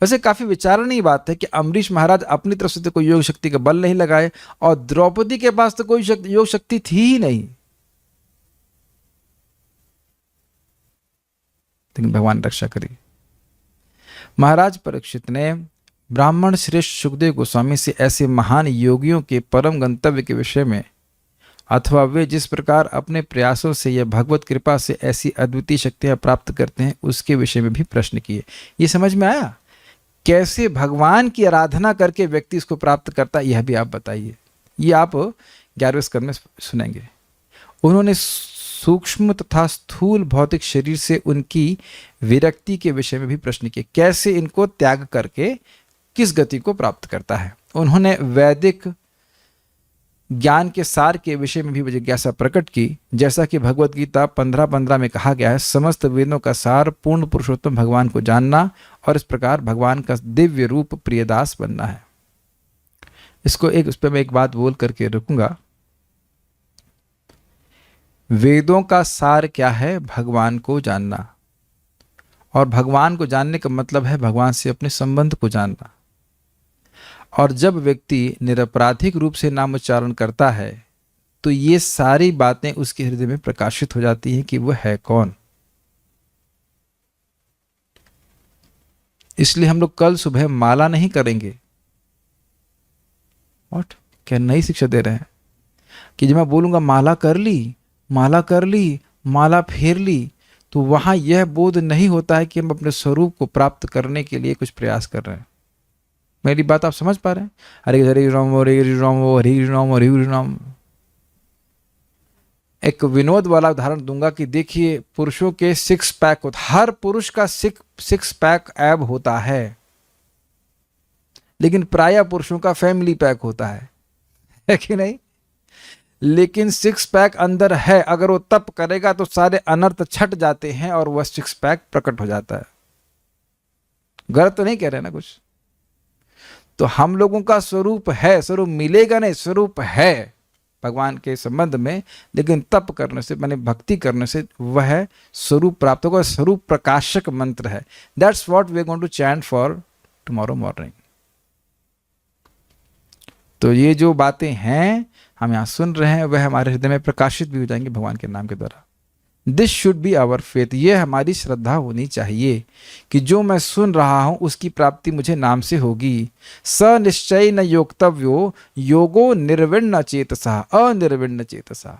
वैसे काफी विचारणीय बात है कि अम्बरीश महाराज अपनी तरफ से तो कोई योग शक्ति का बल नहीं लगाए, और द्रौपदी के पास तो कोई योग शक्ति थी ही नहीं, लेकिन भगवान रक्षा करी। महाराज परीक्षित ने ब्राह्मण श्रेष्ठ सुखदेव गोस्वामी से ऐसे महान योगियों के परम गंतव्य के विषय में, अथवा वे जिस प्रकार अपने प्रयासों से या भगवत कृपा से ऐसी अद्वितीय शक्तियां प्राप्त करते हैं, उसके विषय में भी प्रश्न किए। ये समझ में आया कैसे भगवान की आराधना करके व्यक्ति इसको प्राप्त करता है? यह भी आप बताइए। ये आप 11वें स्कंद में सुनेंगे। उन्होंने सूक्ष्म तथा स्थूल भौतिक शरीर से उनकी विरक्ति के विषय में भी प्रश्न किए, कैसे इनको त्याग करके किस गति को प्राप्त करता है। उन्होंने वैदिक ज्ञान के सार के विषय में भी जिज्ञासा प्रकट की, जैसा कि भगवत गीता 15:15 में कहा गया है, समस्त वेदों का सार पूर्ण पुरुषोत्तम भगवान को जानना और इस प्रकार भगवान का दिव्य रूप प्रियदास बनना है। इसको उस पर मैं एक बात बोल करके रुकूंगा। वेदों का सार क्या है? भगवान को जानना, और भगवान को जानने का मतलब है भगवान से अपने संबंध को जानना। और जब व्यक्ति निरपराधिक रूप से नाम उच्चारण करता है तो ये सारी बातें उसके हृदय में प्रकाशित हो जाती हैं कि वह है कौन। इसलिए हम लोग कल सुबह माला नहीं करेंगे। व्हाट? क्या नई शिक्षा दे रहे हैं कि जब मैं बोलूंगा माला कर ली, माला कर ली, माला फेर ली, तो वहां यह बोध नहीं होता है कि हम अपने स्वरूप को प्राप्त करने के लिए कुछ प्रयास कर रहे हैं। मेरी बात आप समझ पा रहे हैं? हरे हरे राम हरे हरे राम हरे राम हरे हरे राम। एक विनोद वाला उदाहरण दूंगा कि देखिए, पुरुषों के 6 पैक होता, हर पुरुष का 6 पैक ऐब होता है, लेकिन प्राय पुरुषों का फैमिली पैक होता है कि नहीं? लेकिन 6 पैक अंदर है, अगर वो तप करेगा तो सारे अनर्थ छट जाते हैं और वह 6 पैक प्रकट हो जाता है। गलत तो नहीं कह रहे ना कुछ? तो हम लोगों का स्वरूप है, स्वरूप मिलेगा नहीं, स्वरूप है भगवान के संबंध में, लेकिन तप करने से, माने भक्ति करने से वह स्वरूप प्राप्त होगा। स्वरूप प्रकाशक मंत्र है। That's what we are going to chant for tomorrow morning. तो ये जो बातें हैं हम यहाँ सुन रहे हैं, वह हमारे हृदय में प्रकाशित भी हो जाएंगे भगवान के नाम के द्वारा। This should be our faith. ये हमारी श्रद्धा होनी चाहिए कि जो मैं सुन रहा हूं उसकी प्राप्ति मुझे नाम से होगी। स निश्चय न योक्तव्यो योगो निर्विण्ण चेतसा अनिर्विण्ण चेतसा।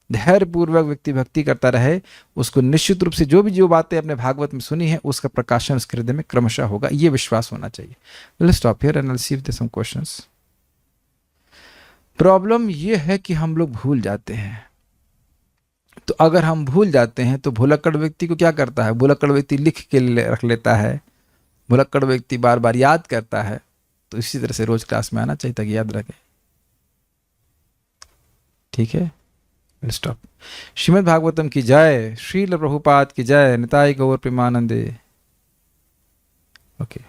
धैर्यपूर्वक व्यक्ति भक्ति करता रहे, उसको निश्चित रूप से जो बातें अपने भागवत में सुनी है उसका प्रकाशन उसके हृदय में क्रमशः होगा। ये विश्वास होना चाहिए। Let's stop here and I will see if there some questions. Problem ये है कि हम लोग भूल जाते हैं। तो अगर हम भूल जाते हैं तो भुलक्कड़ व्यक्ति को क्या करता है? भुलक्कड़ व्यक्ति लिख के रख लेता है, भुलक्कड़ व्यक्ति बार बार याद करता है। तो इसी तरह से रोज क्लास में आना चाहिए ताकि याद रखें। ठीक है, स्टॉप। श्रीमद् भागवतम की जय, श्रील प्रभुपाद की जय, निताई गौर प्रेमानंदे। ओके।